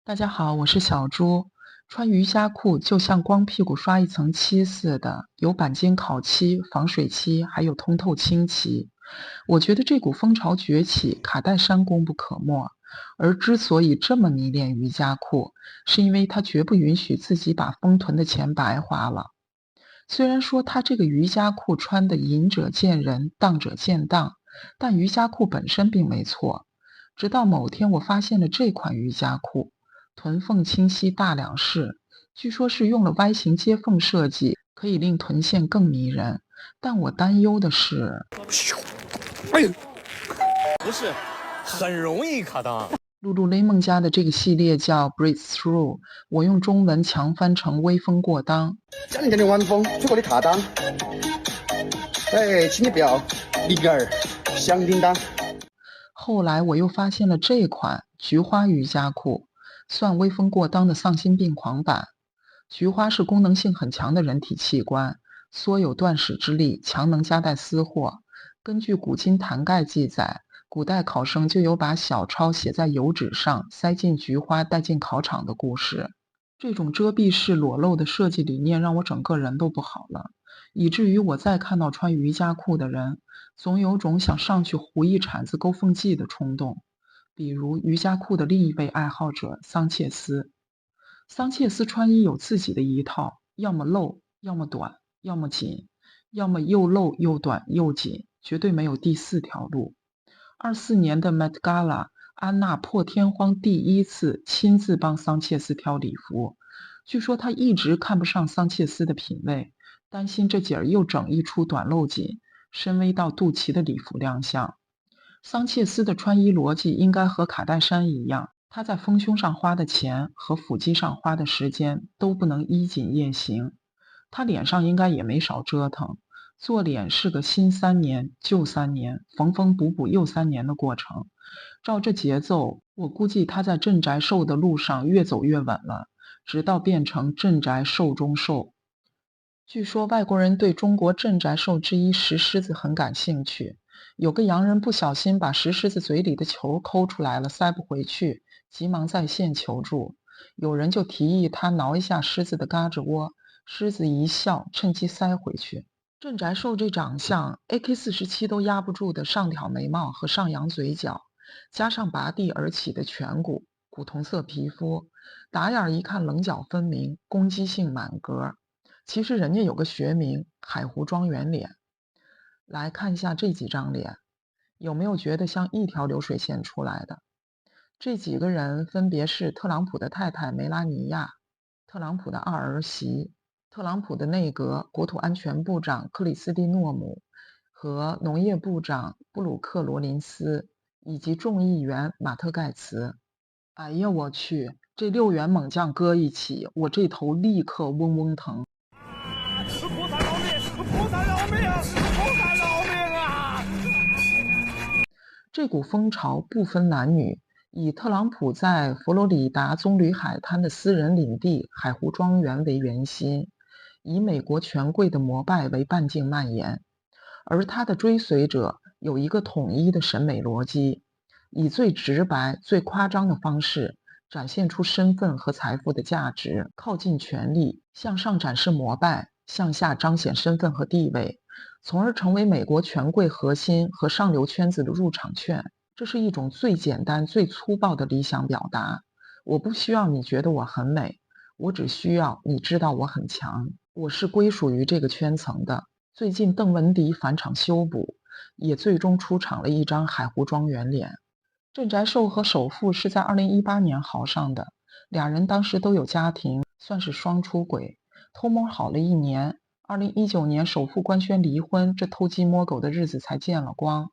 大家好，我是小猪。穿瑜伽裤就像光屁股刷一层漆似的，有钣金烤漆、防水漆，还有通透清漆。我觉得这股风潮崛起，卡戴珊功不可没。而之所以这么迷恋瑜伽裤，是因为他绝不允许自己把丰臀的钱白花了。虽然说他这个瑜伽裤穿的淫者见仁，当者见当，但瑜伽裤本身并没错。直到某天我发现了这款瑜伽裤，臀缝清晰大两式，据说是用了 Y 型接缝设计，可以令臀线更迷人。但我担忧的是，哎呦，不是，很容易卡裆。露露雷梦家的这个系列叫 Breakthrough， 我用中文强翻成微风过裆。讲你玩风，就过你卡裆。哎，请你不要铃儿响叮当。后来我又发现了这款菊花瑜伽裤，算微风过裆的丧心病狂版。菊花是功能性很强的人体器官，缩有断矢之力，强能夹带私货。根据古今坛盖记载，古代考生就有把小抄写在油纸上，塞进菊花带进考场的故事。这种遮蔽式裸露的设计理念让我整个人都不好了，以至于我再看到穿瑜伽裤的人，总有种想上去糊一铲子勾缝剂的冲动。比如瑜伽裤的另一位爱好者桑切斯。桑切斯穿衣有自己的一套，要么露，要么短，要么紧，要么又露又短又紧，绝对没有第四条路。24年的 Met Gala， 安娜破天荒第一次亲自帮桑切斯挑礼服。据说她一直看不上桑切斯的品味，担心这姐儿又整一出短露紧、深 V 到肚脐的礼服亮相。桑切斯的穿衣逻辑应该和卡戴珊一样，他在丰胸上花的钱和腹肌上花的时间都不能衣锦夜行。他脸上应该也没少折腾，做脸是个新3年旧3年，缝缝补补又3年的过程。照这节奏，我估计他在镇宅瘦的路上越走越稳了，直到变成镇宅瘦中瘦。据说外国人对中国镇宅兽之一石狮子很感兴趣，有个洋人不小心把石狮子嘴里的球抠出来了，塞不回去，急忙在线求助。有人就提议他挠一下狮子的胳肢窝，狮子一笑，趁机塞回去。镇宅兽这长相 AK47 都压不住的上挑眉毛和上扬嘴角，加上拔地而起的颧骨、古铜色皮肤，打眼一看棱角分明，攻击性满格。其实人家有个学名海湖庄园脸。来看一下这几张脸，有没有觉得像一条流水线出来的？这几个人分别是特朗普的太太梅拉尼亚、特朗普的二儿媳、特朗普的内阁国土安全部长克里斯蒂诺姆和农业部长布鲁克罗林斯，以及众议员马特盖茨。哎呀我去，这6员猛将搁一起，我这头立刻嗡嗡疼。菩萨饶命！菩萨饶命！菩萨饶命啊！这股风潮不分男女，以特朗普在佛罗里达棕榈海滩的私人领地海湖庄园为圆心，以美国权贵的膜拜为半径蔓延。而他的追随者有一个统一的审美逻辑，以最直白、最夸张的方式展现出身份和财富的价值，靠近权力，向上展示膜拜，向下彰显身份和地位，从而成为美国权贵核心和上流圈子的入场券。这是一种最简单、最粗暴的理想表达。我不需要你觉得我很美，我只需要你知道我很强，我是归属于这个圈层的。最近邓文迪返场修补，也最终出场了一张海湖庄园脸。镇宅兽和首富是在2018年好上的，俩人当时都有家庭，算是双出轨。偷摸好了1年，2019年首富官宣离婚，这偷鸡摸狗的日子才见了光。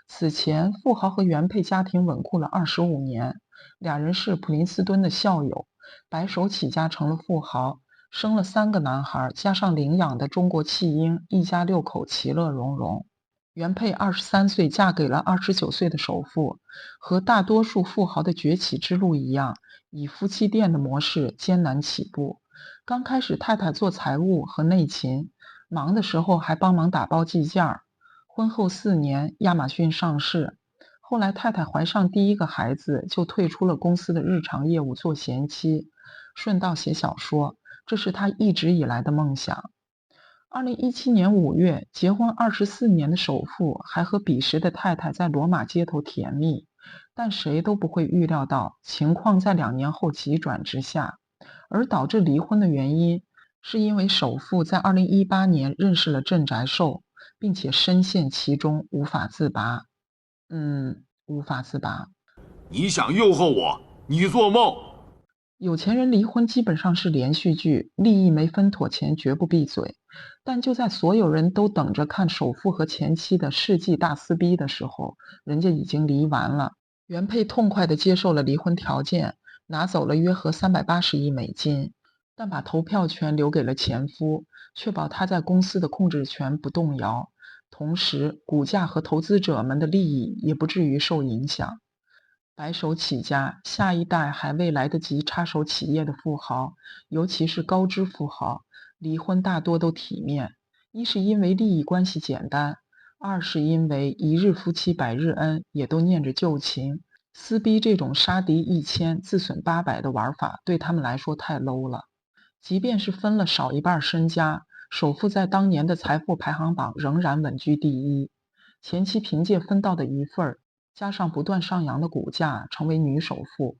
此前，富豪和原配家庭稳固了25年，俩人是普林斯顿的校友，白手起家成了富豪，生了3个男孩，加上领养的中国弃婴，一家6口其乐融融。原配23岁嫁给了29岁的首富，和大多数富豪的崛起之路一样，以夫妻店的模式艰难起步。刚开始太太做财务和内勤，忙的时候还帮忙打包寄件儿。婚后4年，亚马逊上市，后来太太怀上第一个孩子，就退出了公司的日常业务做贤妻，顺道写小说，这是他一直以来的梦想。2017年5月，结婚24年的首富还和彼时的太太在罗马街头甜蜜，但谁都不会预料到情况在2年后急转直下，而导致离婚的原因是因为首富在2018年认识了郑宅寿，并且深陷其中无法自拔。无法自拔。你想诱惑我？你做梦！有钱人离婚基本上是连续剧，利益没分妥前绝不闭嘴。但就在所有人都等着看首富和前妻的世纪大撕逼的时候，人家已经离完了。原配痛快地接受了离婚条件，拿走了约合380亿美金，但把投票权留给了前夫，确保他在公司的控制权不动摇，同时股价和投资者们的利益也不至于受影响。白手起家，下一代还未来得及插手企业的富豪，尤其是高知富豪，离婚大多都体面。一是因为利益关系简单，二是因为一日夫妻百日恩，也都念着旧情。撕逼这种杀敌1000自损800的玩法对他们来说太 low 了。即便是分了少一半身家，首富在当年的财富排行榜仍然稳居第一。前妻凭借分到的一份加上不断上扬的股价，成为女首富。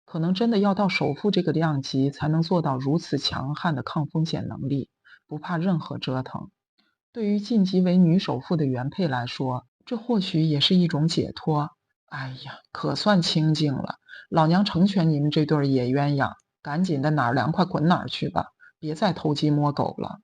可能真的要到首富这个量级，才能做到如此强悍的抗风险能力，不怕任何折腾。对于晋级为女首富的原配来说，这或许也是一种解脱。哎呀，可算清静了，老娘成全你们这对野鸳鸯，赶紧的哪儿凉快滚哪儿去吧，别再偷鸡摸狗了。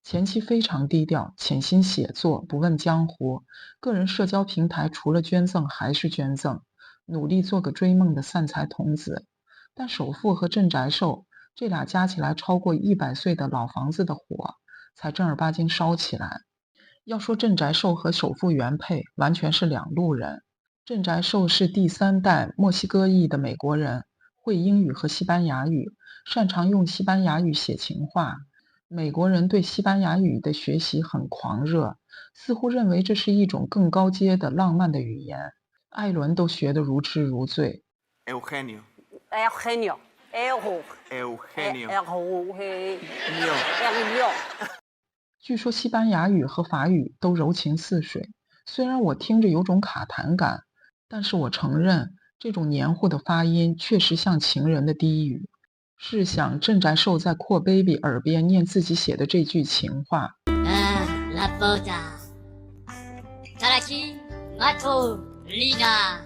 前妻非常低调，潜心写作，不问江湖，个人社交平台除了捐赠还是捐赠，努力做个追梦的散财童子。但首富和郑宅寿这俩加起来超过100岁的老房子的火，才正儿八经烧起来。要说郑宅寿和首富原配完全是两路人，郑宅寿是第3代墨西哥裔的美国人，会英语和西班牙语，擅长用西班牙语写情话。美国人对西班牙语的学习很狂热，似乎认为这是一种更高阶的浪漫的语言。艾伦都学得如痴如醉。Eugenio. Eugenio. Eugenio. 据说西班牙语和法语都柔情似水，虽然我听着有种卡痰感，但是我承认这种黏糊的发音确实像情人的低语。试想郑宅寿在阔 baby 耳边念自己写的这句情话 La bota. Taraki, Mato, Liga.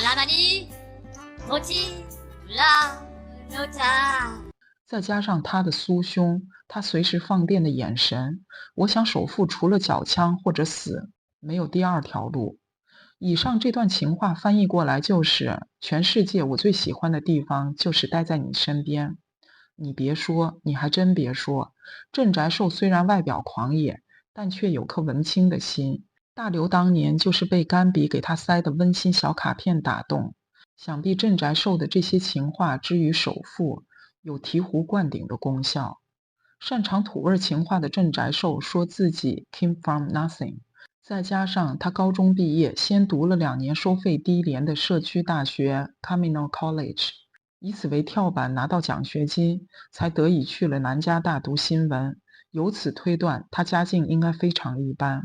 La mani, Moti, La nota. 再加上他的酥胸，他随时放电的眼神，我想首富除了缴枪或者死，没有第二条路。以上这段情话翻译过来就是：全世界我最喜欢的地方就是待在你身边。你别说，你还真别说，郑宅寿虽然外表狂野，但却有颗文青的心。大刘当年就是被甘比给他塞的温馨小卡片打动，想必郑宅寿的这些情话之于首富，有醍醐灌顶的功效。擅长土味情话的郑宅寿说自己 came from nothing，再加上他高中毕业，先读了2年收费低廉的社区大学 Camino College， 以此为跳板拿到奖学金，才得以去了南加大读新闻。由此推断，他家境应该非常一般。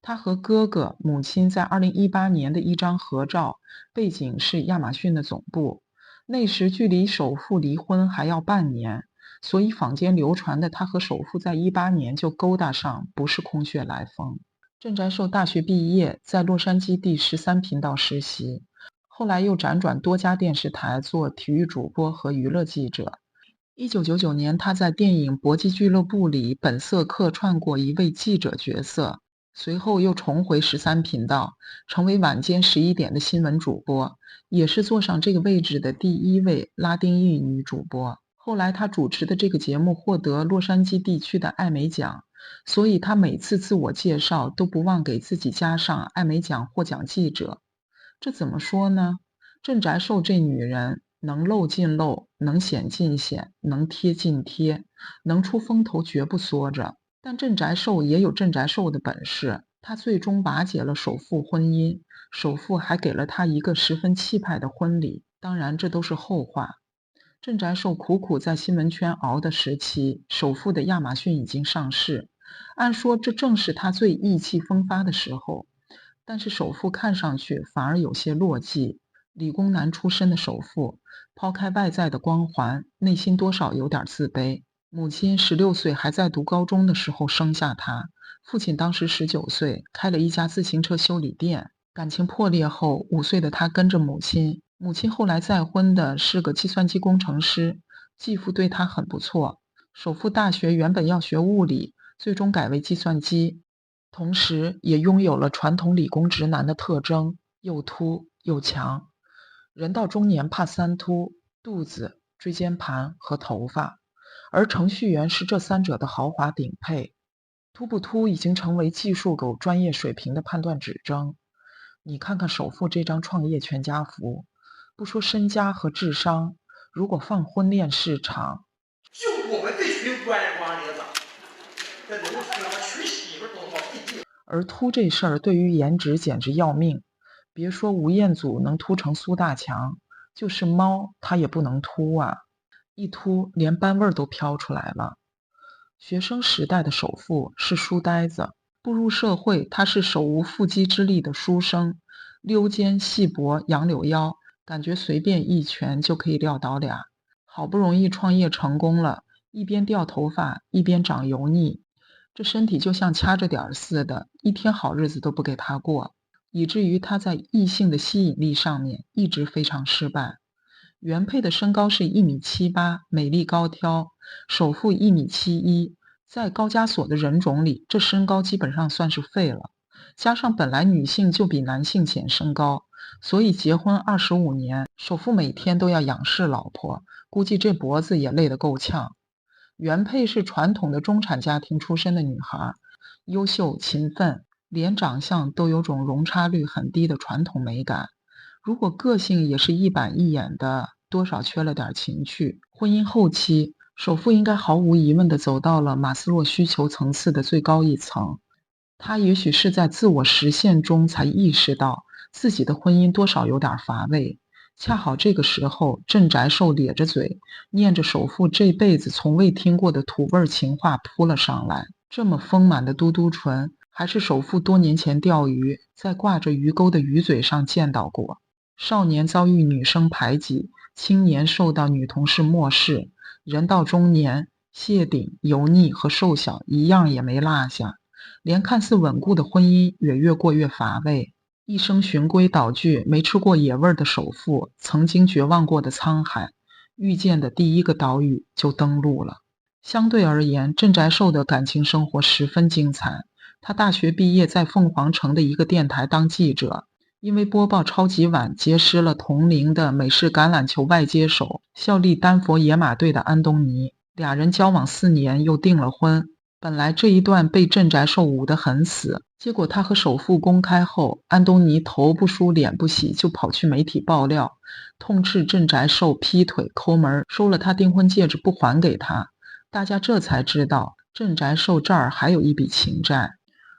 他和哥哥、母亲在2018年的一张合照，背景是亚马逊的总部。那时距离首富离婚还要半年，所以坊间流传的他和首富在18年就勾搭上，不是空穴来风。郑宅寿大学毕业，在洛杉矶第13频道实习，后来又辗转多家电视台做体育主播和娱乐记者。1999年，他在电影《搏击俱乐部》里本色客串过一位记者角色，随后又重回13频道，成为晚间11点的新闻主播，也是坐上这个位置的第1位拉丁裔女主播。后来他主持的这个节目获得洛杉矶地区的艾美奖，所以他每次自我介绍都不忘给自己加上艾美奖获奖记者。这怎么说呢？郑宅寿这女人能露尽露，能显尽显，能贴尽贴，能出风头绝不缩着。但郑宅寿也有郑宅寿的本事，他最终瓦解了首富婚姻，首富还给了他一个十分气派的婚礼，当然这都是后话。郑宅寿苦苦在新闻圈熬的时期，首富的亚马逊已经上市，按说这正是他最意气风发的时候，但是首富看上去反而有些落寂。理工男出身的首富，抛开外在的光环，内心多少有点自卑。母亲16岁还在读高中的时候生下他，父亲当时19岁，开了一家自行车修理店。感情破裂后，5岁的他跟着母亲，母亲后来再婚的是个计算机工程师，继父对他很不错。首富大学原本要学物理，最终改为计算机，同时也拥有了传统理工直男的特征，又秃又强。人到中年怕三秃：肚子、椎间盘和头发，而程序员是这3者的豪华顶配。秃不秃已经成为技术狗专业水平的判断指征。你看看首富这张创业全家福，不说身家和智商，如果放婚恋市场，就我们这群官光领导，这农村他妈娶媳妇多好地。而秃这事儿对于颜值简直要命，别说吴彦祖能秃成苏大强，就是猫他也不能秃啊，一秃连班味儿都飘出来了。学生时代的首富是书呆子，步入社会他是手无缚鸡之力的书生，溜肩细脖杨柳腰，感觉随便一拳就可以撂倒俩。好不容易创业成功了，一边掉头发一边长油腻，这身体就像掐着点似的，一天好日子都不给他过，以至于他在异性的吸引力上面一直非常失败。原配的身高是1.78米，美丽高挑，首富1.71米，在高加索的人种里，这身高基本上算是废了。加上本来女性就比男性显身高，所以结婚25年，首富每天都要仰视老婆，估计这脖子也累得够呛。原配是传统的中产家庭出身的女孩，优秀勤奋，连长相都有种容差率很低的传统美感。如果个性也是一板一眼的，多少缺了点情趣。婚姻后期，首富应该毫无疑问地走到了马斯洛需求层次的最高一层。他也许是在自我实现中才意识到自己的婚姻多少有点乏味。恰好这个时候，郑宅寿咧着嘴，念着首富这辈子从未听过的土味情话扑了上来。这么丰满的嘟嘟唇，还是首富多年前钓鱼，在挂着鱼钩的鱼嘴上见到过。少年遭遇女生排挤，青年受到女同事漠视，人到中年，谢顶、油腻和瘦小一样也没落下，连看似稳固的婚姻也越过越乏味。一生循规蹈矩，没吃过野味的首富，曾经绝望过的沧海，遇见的第一个岛屿就登陆了。相对而言，郑宅寿的感情生活十分精彩。他大学毕业在凤凰城的一个电台当记者，因为播报超级碗结识了同龄的美式橄榄球外接手，效力丹佛野马队的安东尼，俩人交往4年又订了婚。本来这一段被郑宅寿捂得很死，结果他和首富公开后，安东尼头不梳脸不洗就跑去媒体爆料，痛斥郑宅寿劈腿抠门，收了他订婚戒指不还给他。大家这才知道郑宅寿这儿还有一笔情债。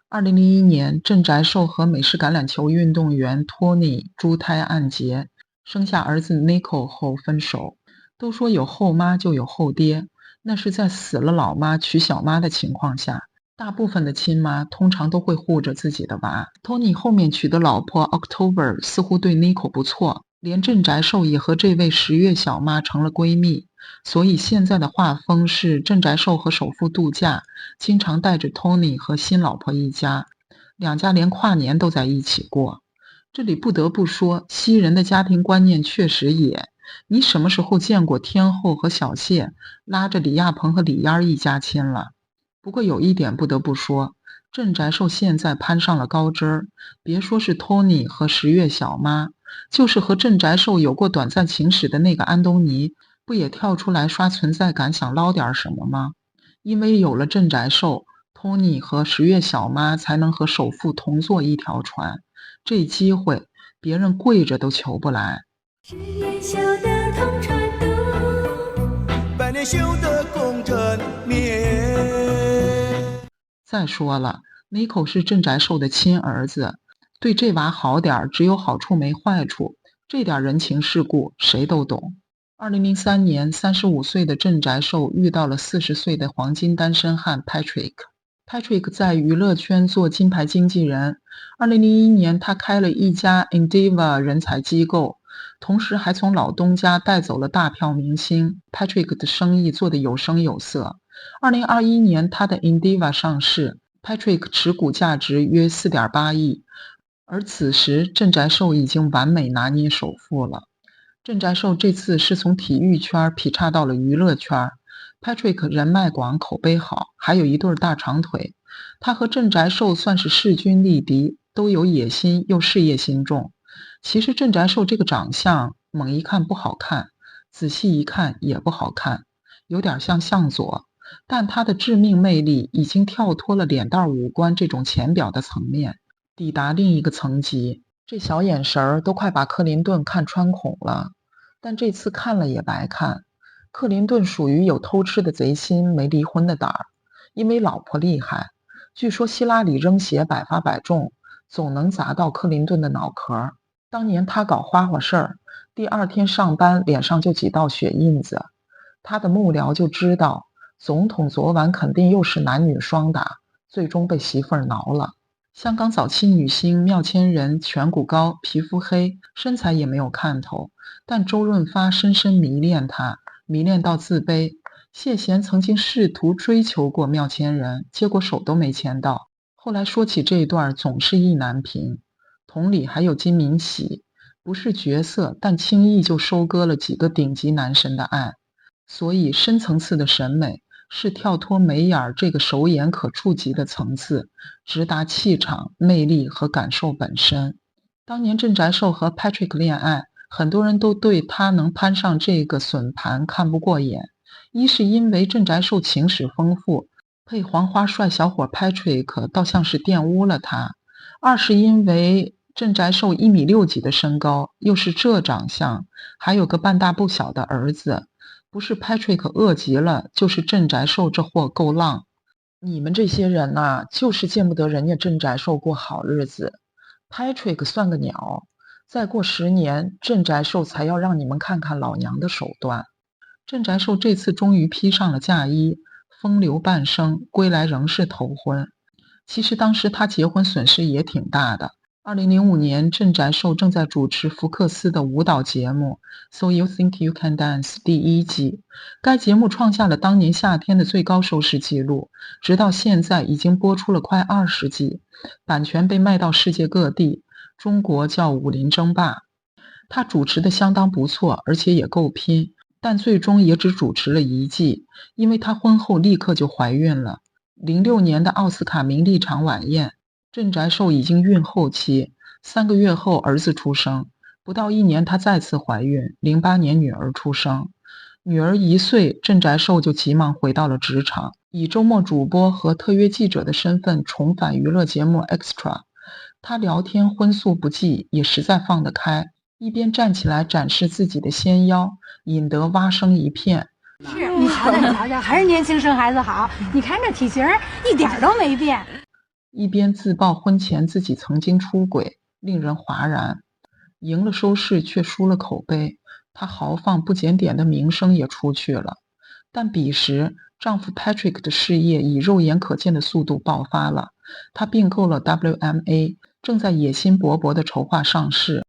2001年，郑宅寿和美式橄榄球运动员托尼珠胎暗结，生下儿子 Nico 后分手。都说有后妈就有后爹，那是在死了老妈娶小妈的情况下，大部分的亲妈通常都会护着自己的娃。Tony 后面娶的老婆 October 似乎对 Nico 不错，连郑宅寿也和这位10月小妈成了闺蜜，所以现在的画风是郑宅寿和首富度假，经常带着 Tony 和新老婆一家，两家连跨年都在一起过。这里不得不说，西人的家庭观念确实野。你什么时候见过天后和小谢拉着李亚鹏和李嫣一家亲了？不过有一点不得不说，郑宅寿现在攀上了高枝儿，别说是 Tony 和10月小妈，就是和郑宅寿有过短暂情史的那个安东尼，不也跳出来刷存在感想捞点什么吗？因为有了郑宅寿， Tony 和10月小妈才能和首富同坐一条船，这机会别人跪着都求不来。10月秀的同船渡，百年修得共枕眠。再说了， Nico 是郑宅寿的亲儿子，对这娃好点儿，只有好处没坏处，这点人情世故谁都懂。2003年，35岁的郑宅寿遇到了40岁的黄金单身汉 Patrick。Patrick 在娱乐圈做金牌经纪人。2001年，他开了一家 Endeavor 人才机构，同时还从老东家带走了大票明星。Patrick 的生意做得有声有色。2021年，他的 Endeavor 上市， Patrick 持股价值约4.8亿，而此时郑宅寿已经完美拿捏首富了。郑宅寿这次是从体育圈劈叉到了娱乐圈。Patrick 人脉广，口碑好，还有一对大长腿。他和郑宅寿算是势均力敌，都有野心又事业心重。其实郑宅寿这个长相猛一看不好看，仔细一看也不好看，有点像向佐，但他的致命魅力已经跳脱了脸蛋五官这种浅表的层面，抵达另一个层级。这小眼神儿都快把克林顿看穿孔了，但这次看了也白看。克林顿属于有偷吃的贼心没离婚的胆儿，因为老婆厉害。据说希拉里扔鞋百发百中，总能砸到克林顿的脑壳。当年他搞花花事儿，第二天上班脸上就几道血印子，他的幕僚就知道总统昨晚肯定又是男女双打，最终被媳妇儿挠了。香港早期女星妙千人颧骨高，皮肤黑，身材也没有看头，但周润发深深迷恋她，迷恋到自卑。谢贤曾经试图追求过妙千人，结果手都没牵到。后来说起这段总是意难平。同理还有金敏喜，不是角色，但轻易就收割了几个顶级男神的爱。所以深层次的审美是跳脱眉眼这个手眼可触及的层次，直达气场、魅力和感受本身。当年郑宅寿和 Patrick 恋爱，很多人都对他能攀上这个笋盘看不过眼。一是因为郑宅寿情史丰富，配黄花帅小伙 Patrick 倒像是玷污了他；二是因为郑宅寿1.6米几的身高，又是这长相，还有个半大不小的儿子，不是 Patrick 恶极了，就是郑宅寿这货够浪。你们这些人啊，就是见不得人家郑宅寿过好日子。Patrick 算个鸟，再过10年，郑宅寿才要让你们看看老娘的手段。郑宅寿这次终于披上了嫁衣，风流半生，归来仍是头婚。其实当时他结婚损失也挺大的。2005年，郑宅寿正在主持福克斯的舞蹈节目 So You Think You Can Dance 第1季，该节目创下了当年夏天的最高收视纪录，直到现在已经播出了快20季，版权被卖到世界各地，中国叫武林争霸。他主持的相当不错，而且也够拼，但最终也只主持了1季，因为他婚后立刻就怀孕了。06年的奥斯卡名利场晚宴，郑宅寿已经孕后期，3个月后儿子出生，不到1年她再次怀孕，08年女儿出生。女儿1岁，郑宅寿就急忙回到了职场，以周末主播和特约记者的身份重返娱乐节目 Extra。 他聊天荤素不忌，也实在放得开，一边站起来展示自己的纤腰，引得蛙声一片。是你瞧瞧，还是年轻生孩子好，你看这体型一点都没变。一边自曝婚前自己曾经出轨，令人哗然。赢了收视却输了口碑，她豪放不检点的名声也出去了。但彼时丈夫 Patrick 的事业以肉眼可见的速度爆发了，他并购了 WMA， 正在野心勃勃地筹划上市。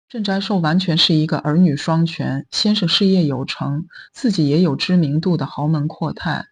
郑宅寿完全是一个儿女双全，先生事业有成，自己也有知名度的豪门阔太。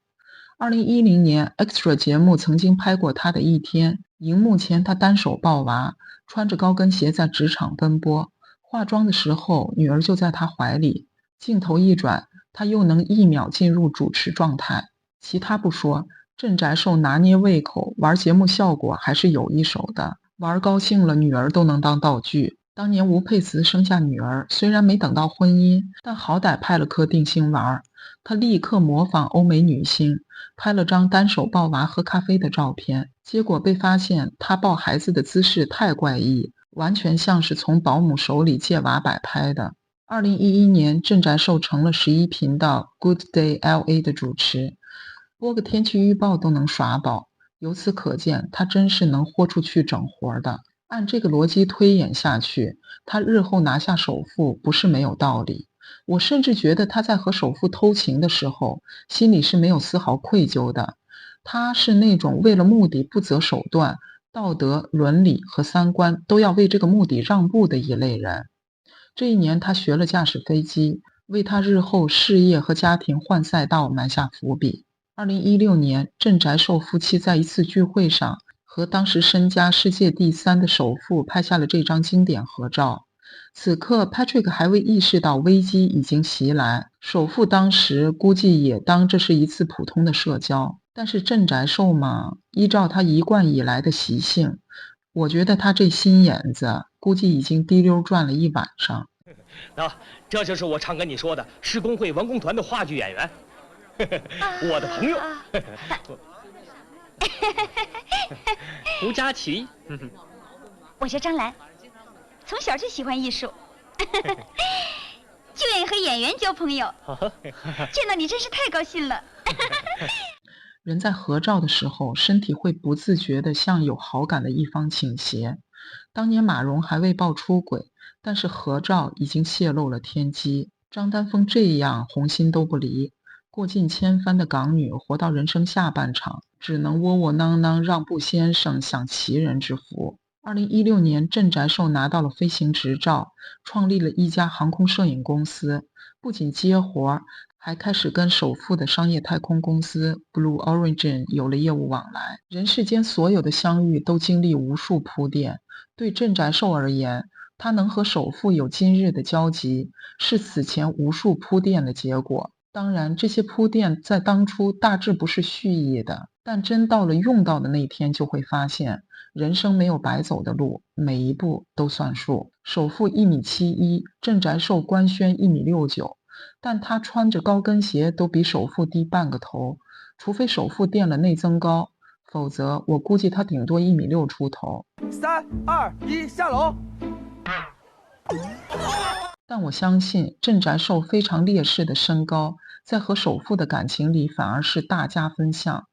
2010年 Extra 节目曾经拍过他的一天，荧幕前他单手抱娃，穿着高跟鞋在职场奔波，化妆的时候女儿就在他怀里，镜头一转，他又能1秒进入主持状态。其他不说，郑宅寿拿捏胃口，玩节目效果还是有一手的，玩高兴了女儿都能当道具。当年吴佩慈生下女儿，虽然没等到婚姻，但好歹派了颗定心丸。她立刻模仿欧美女星，拍了张单手抱娃喝咖啡的照片，结果被发现她抱孩子的姿势太怪异，完全像是从保姆手里借娃摆拍的。2011年，郑宅寿成了11频道 Good Day LA 的主持，播个天气预报都能耍宝，由此可见，他真是能豁出去整活的。按这个逻辑推演下去，他日后拿下首富不是没有道理。我甚至觉得他在和首富偷情的时候，心里是没有丝毫愧疚的。他是那种为了目的不择手段，道德、伦理和三观都要为这个目的让步的一类人。这一年，他学了驾驶飞机，为他日后事业和家庭换赛道埋下伏笔。2016年，郑宅寿夫妻在一次聚会上和当时身家世界第3的首富拍下了这张经典合照。此刻 Patrick 还未意识到危机已经袭来，首富当时估计也当这是一次普通的社交。但是郑宅寿嘛，依照他一贯以来的习性，我觉得他这心眼子估计已经滴溜转了一晚上。这就是我常跟你说的施工会文工团的话剧演员，我的朋友胡佳琪。我叫张兰，从小就喜欢艺术，就愿意和演员交朋友。见到你真是太高兴了。人在合照的时候，身体会不自觉地向有好感的一方倾斜。当年马蓉还未爆出轨，但是合照已经泄露了天机。张丹峰这样红心都不离，过尽千帆的港女活到人生下半场，只能窝窝囊囊让步先生享其人之福。2016年，郑宅寿拿到了飞行执照，创立了一家航空摄影公司，不仅接活，还开始跟首富的商业太空公司 Blue Origin 有了业务往来。人世间所有的相遇都经历无数铺垫，对郑宅寿而言，他能和首富有今日的交集，是此前无数铺垫的结果。当然，这些铺垫在当初大致不是蓄意的，但真到了用到的那天，就会发现人生没有白走的路，每一步都算数。首富1.71米，郑宅寿官宣1.69米，但他穿着高跟鞋都比首富低半个头，除非首富垫了内增高，否则我估计他顶多1.6米出头。3、2、1，下楼。但我相信郑宅寿非常劣势的身高，在和首富的感情里反而是大加分项，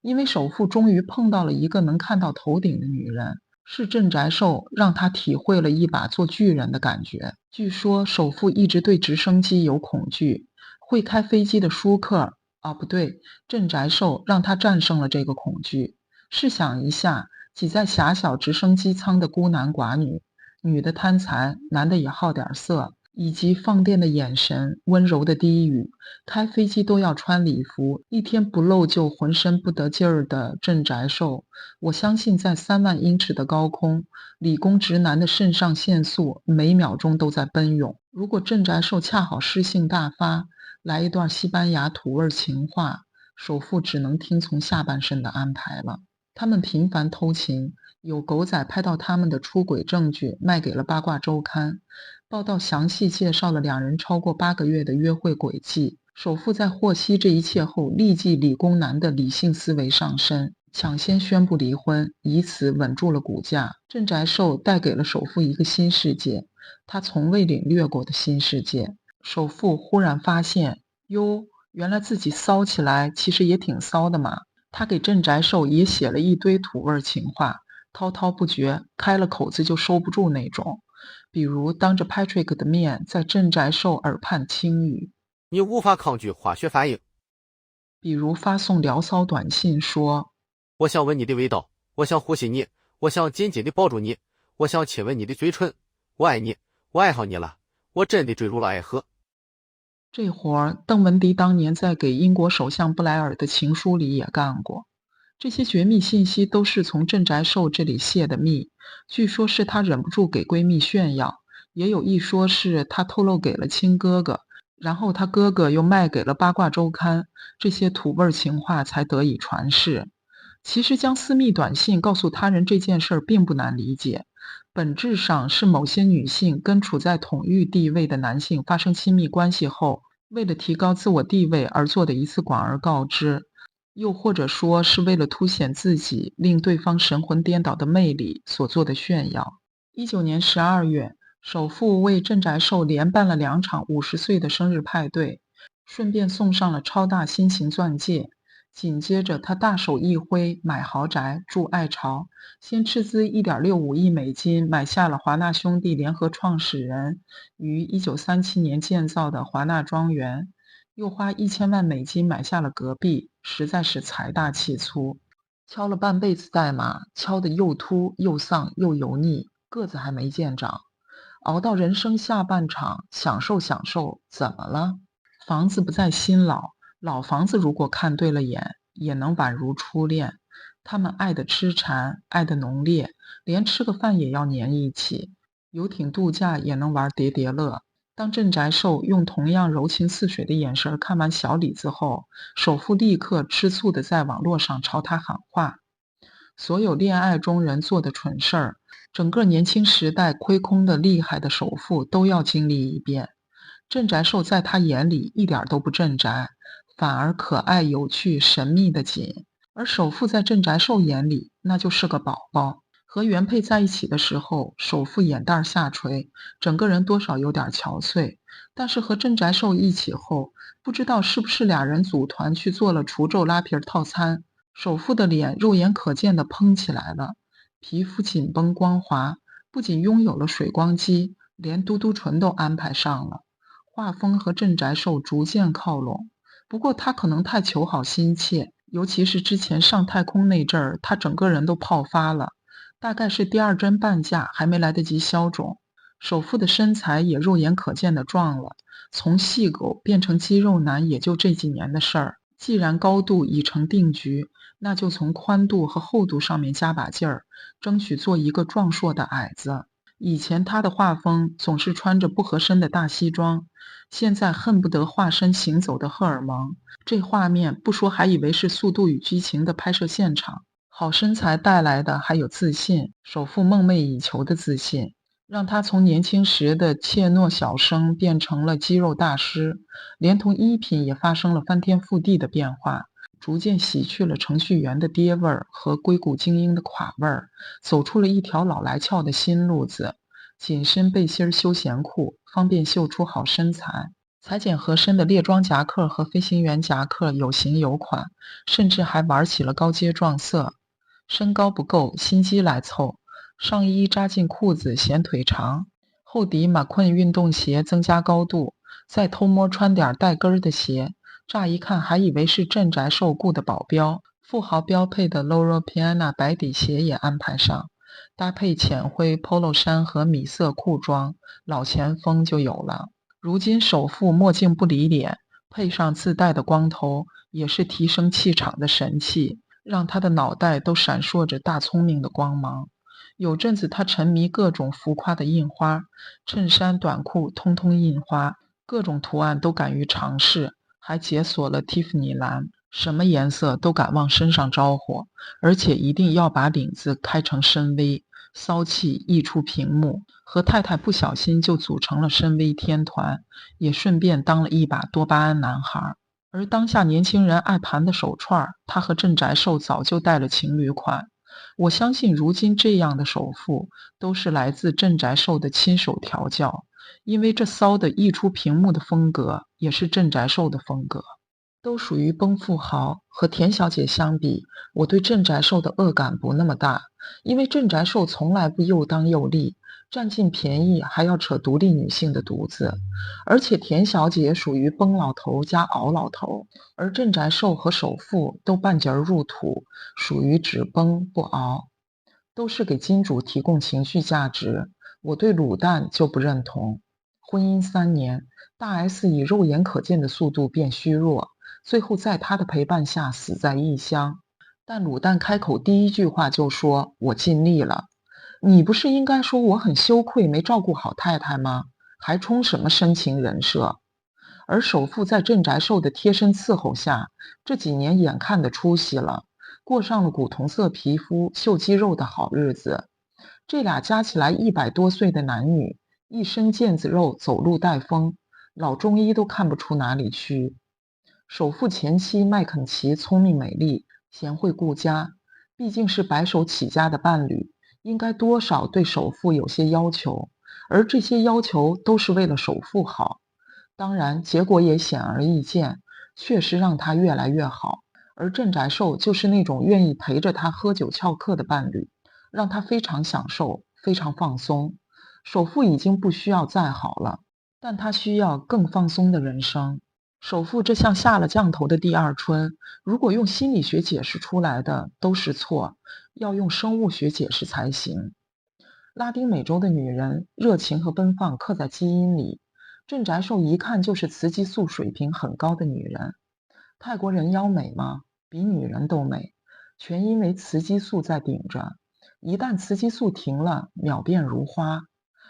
因为首富终于碰到了一个能看到头顶的女人，是郑宅寿让他体会了一把做巨人的感觉。据说首富一直对直升机有恐惧，会开飞机的舒克不对，郑宅寿让他战胜了这个恐惧。试想一下，挤在狭小直升机舱的孤男寡女，女的贪财，男的也好点色，以及放电的眼神、温柔的低语，开飞机都要穿礼服，一天不露就浑身不得劲儿的郑宅寿，我相信在3万英尺的高空，理工直男的肾上腺素每秒钟都在奔涌。如果郑宅寿恰好诗性大发，来一段西班牙土味情话，首富只能听从下半身的安排了。他们频繁偷情，有狗仔拍到他们的出轨证据，卖给了八卦周刊。报道详细介绍了2人超过8个月的约会轨迹。首富在获悉这一切后，立即理工男的理性思维上身，抢先宣布离婚，以此稳住了股价。郑宅寿带给了首富一个新世界，他从未领略过的新世界。首富忽然发现，原来自己骚起来其实也挺骚的嘛。他给郑宅寿也写了一堆土味情话，滔滔不绝，开了口子就收不住那种。比如当着 Patrick 的面在郑宅寿耳畔轻语，你无法抗拒化学反应。比如发送聊骚短信说，我想闻你的味道，我想呼吸你，我想紧紧地抱住你，我想亲吻你的嘴唇，我爱你，我爱好你了，我真的坠入了爱河。这活儿邓文迪当年在给英国首相布莱尔的情书里也干过。这些绝密信息都是从郑宅寿这里泄的密，据说是他忍不住给闺蜜炫耀，也有一说是他透露给了亲哥哥，然后他哥哥又卖给了八卦周刊，这些土味情话才得以传世。其实将私密短信告诉他人这件事并不难理解，本质上是某些女性跟处在统御地位的男性发生亲密关系后，为了提高自我地位而做的一次广而告之，又或者说是为了凸显自己令对方神魂颠倒的魅力所做的炫耀。19年12月，首富为郑宅寿连办了2场50岁的生日派对，顺便送上了超大心形钻戒，紧接着他大手一挥，买豪宅住爱巢，先斥资1.65亿美金买下了华纳兄弟联合创始人于1937年建造的华纳庄园，又花1000万美金买下了隔壁，实在是财大气粗。敲了半辈子代码，敲得又秃又丧又油腻，个子还没见长。熬到人生下半场，享受享受，怎么了？房子不在新老，老房子如果看对了眼，也能宛如初恋。他们爱得痴缠，爱得浓烈，连吃个饭也要黏一起，游艇度假也能玩叠叠乐。当郑宅寿用同样柔情似水的眼神看完小李子后，首富立刻吃醋地在网络上朝他喊话。所有恋爱中人做的蠢事儿，整个年轻时代亏空的厉害的首富都要经历一遍。郑宅寿在他眼里一点都不镇宅，反而可爱有趣神秘的紧，而首富在郑宅寿眼里那就是个宝宝。和原配在一起的时候，首富眼袋下垂，整个人多少有点憔悴，但是和郑宅寿一起后，不知道是不是俩人组团去做了除皱拉皮套餐，首富的脸肉眼可见的嘭起来了，皮肤紧绷光滑，不仅拥有了水光肌，连嘟嘟唇都安排上了。画风和郑宅寿逐渐靠拢，不过他可能太求好心切，尤其是之前上太空那阵儿，他整个人都泡发了，大概是第二针半价还没来得及消肿。首富的身材也肉眼可见的壮了，从细狗变成肌肉男也就这几年的事儿。既然高度已成定局，那就从宽度和厚度上面加把劲儿，争取做一个壮硕的矮子。以前他的画风总是穿着不合身的大西装，现在恨不得化身行走的荷尔蒙，这画面不说还以为是《速度与激情》的拍摄现场。好身材带来的还有自信，首富梦寐以求的自信，让他从年轻时的怯懦小生变成了肌肉大师，连同衣品也发生了翻天覆地的变化，逐渐洗去了程序员的爹味儿和硅谷精英的垮味儿，走出了一条老来俏的新路子。紧身背心休闲裤方便秀出好身材，裁剪合身的猎装夹克和飞行员夹克有型有款，甚至还玩起了高阶撞色。身高不够，心机来凑，上衣扎进裤子显腿长，厚底马困运动鞋增加高度，再偷摸穿点带跟的鞋，乍一看还以为是镇宅受雇的保镖。富豪标配的 Loro Piana 白底鞋也安排上，搭配浅灰 polo 衫和米色裤装，老前锋就有了。如今首富墨镜不离脸，配上自带的光头，也是提升气场的神器，让他的脑袋都闪烁着大聪明的光芒。有阵子他沉迷各种浮夸的印花，衬衫短裤通通印花，各种图案都敢于尝试，还解锁了蒂芙尼蓝，什么颜色都敢往身上招呼，而且一定要把领子开成深 V， 骚气溢出屏幕。和太太不小心就组成了深 V 天团，也顺便当了一把多巴胺男孩。而当下年轻人爱盘的手串，他和郑宅寿早就带了情侣款。我相信如今这样的首富都是来自郑宅寿的亲手调教，因为这骚的溢出屏幕的风格也是郑宅寿的风格。都属于崩富豪，和田小姐相比，我对郑宅寿的恶感不那么大，因为郑宅寿从来不又当又立，占尽便宜还要扯独立女性的犊子，而且田小姐属于崩老头加熬老头，而郑宅寿和首富都半截入土，属于只崩不熬，都是给金主提供情绪价值。我对卤蛋就不认同。婚姻3年，大 S 以肉眼可见的速度变虚弱，最后在他的陪伴下死在异乡。但卤蛋开口第一句话就说：“我尽力了。”你不是应该说我很羞愧没照顾好太太吗？还充什么深情人设？而首富在郑宅寿的贴身伺候下，这几年眼看得出息了，过上了古铜色皮肤秀肌肉的好日子。这俩加起来100多岁的男女，一身腱子肉走路带风，老中医都看不出哪里去。首富前妻麦肯齐聪明美丽，贤惠顾家，毕竟是白手起家的伴侣，应该多少对首富有些要求，而这些要求都是为了首富好。当然结果也显而易见，确实让他越来越好。而郑宅寿就是那种愿意陪着他喝酒翘课的伴侣，让他非常享受，非常放松。首富已经不需要再好了，但他需要更放松的人生。首富这像下了降头的第二春，如果用心理学解释出来的都是错，要用生物学解释才行。拉丁美洲的女人热情和奔放刻在基因里，郑宅寿一看就是雌激素水平很高的女人。泰国人妖美吗？比女人都美，全因为雌激素在顶着，一旦雌激素停了，秒变如花。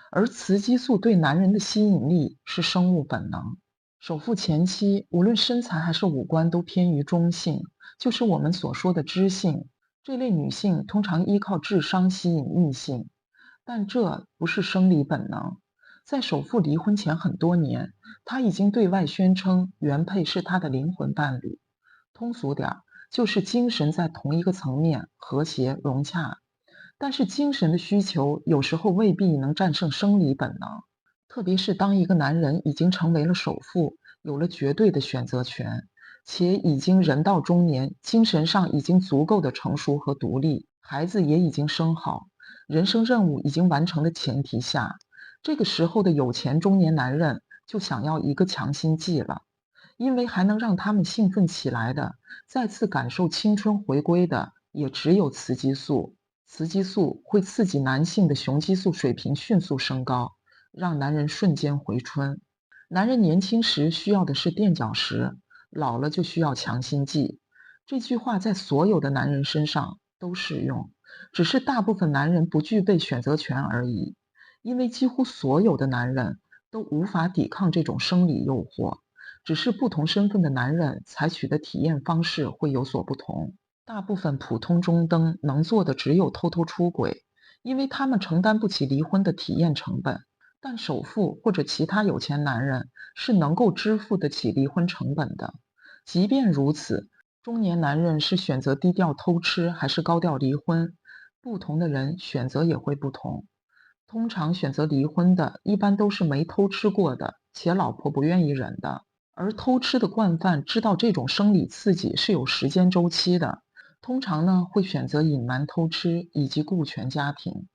而雌激素对男人的吸引力是生物本能。首富前妻无论身材还是五官都偏于中性，就是我们所说的知性。这类女性通常依靠智商吸引异性，但这不是生理本能。在首富离婚前很多年，他已经对外宣称原配是他的灵魂伴侣，通俗点就是精神在同一个层面，和谐融洽。但是精神的需求有时候未必能战胜生理本能，特别是当一个男人已经成为了首富，有了绝对的选择权，且已经人到中年，精神上已经足够的成熟和独立，孩子也已经生好，人生任务已经完成的前提下，这个时候的有钱中年男人就想要一个强心剂了，因为还能让他们兴奋起来的，再次感受青春回归的也只有雌激素。雌激素会刺激男性的雄激素水平迅速升高，让男人瞬间回春。男人年轻时需要的是垫脚石，老了就需要强心剂。这句话在所有的男人身上都适用，只是大部分男人不具备选择权而已。因为几乎所有的男人都无法抵抗这种生理诱惑，只是不同身份的男人采取的体验方式会有所不同。大部分普通中登能做的只有偷偷出轨，因为他们承担不起离婚的体验成本。但首富或者其他有钱男人是能够支付得起离婚成本的。即便如此，中年男人是选择低调偷吃还是高调离婚，不同的人选择也会不同。通常选择离婚的一般都是没偷吃过的，且老婆不愿意忍的。而偷吃的惯犯知道这种生理刺激是有时间周期的，通常呢会选择隐瞒偷吃以及顾全家庭。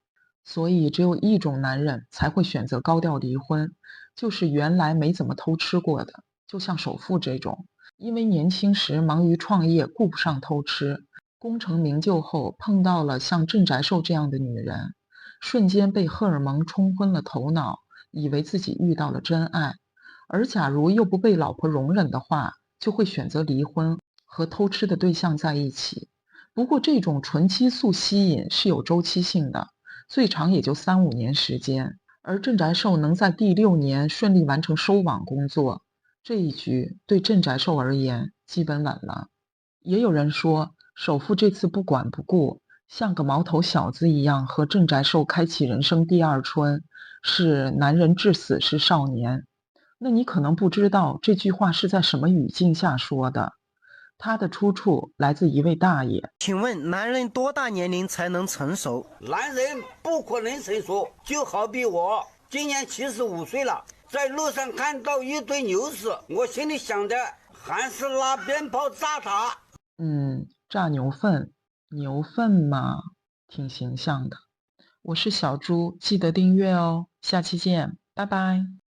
所以只有一种男人才会选择高调离婚，就是原来没怎么偷吃过的，就像首富这种，因为年轻时忙于创业顾不上偷吃，功成名就后碰到了像郑宅寿这样的女人，瞬间被荷尔蒙冲昏了头脑，以为自己遇到了真爱。而假如又不被老婆容忍的话，就会选择离婚，和偷吃的对象在一起。不过这种纯激素吸引是有周期性的，最长也就3-5年时间。而郑宅寿能在第6年顺利完成收网工作，这一局对郑宅寿而言基本稳了。也有人说，首富这次不管不顾，像个毛头小子一样和郑宅寿开启人生第二春，是男人至死是少年。那你可能不知道这句话是在什么语境下说的，它的出处来自一位大爷。请问男人多大年龄才能成熟？男人不可能成熟，就好比我今年75岁了，在路上看到一堆牛屎，我心里想着还是拿鞭炮炸它。炸牛粪，牛粪嘛，挺形象的。我是小猪，记得订阅哦，下期见，拜拜。